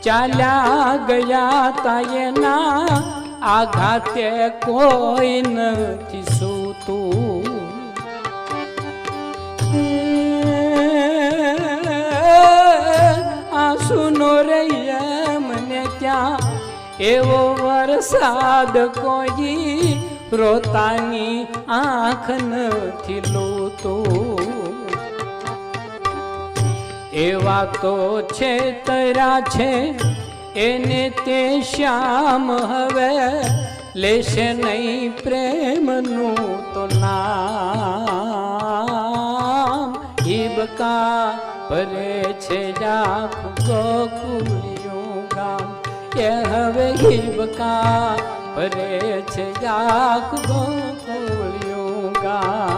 ચાલ્યા ગયા તા એના આઘાતે કોઈ નથી સૂતું આંસુનો રૈયા મને ત્યાં એવો વરસાદ કોઈ રોતાની આંખ નથી લોતો એવા તો છે તરા છે એને તે શ્યામ હવે લેશે નહીં પ્રેમનું તો નામ હિબકા ભરે છે જાખ ગોકુળિયું ગામ એ હવે હિબકા ભરે છે જાખ ગોકુળિયું ગામ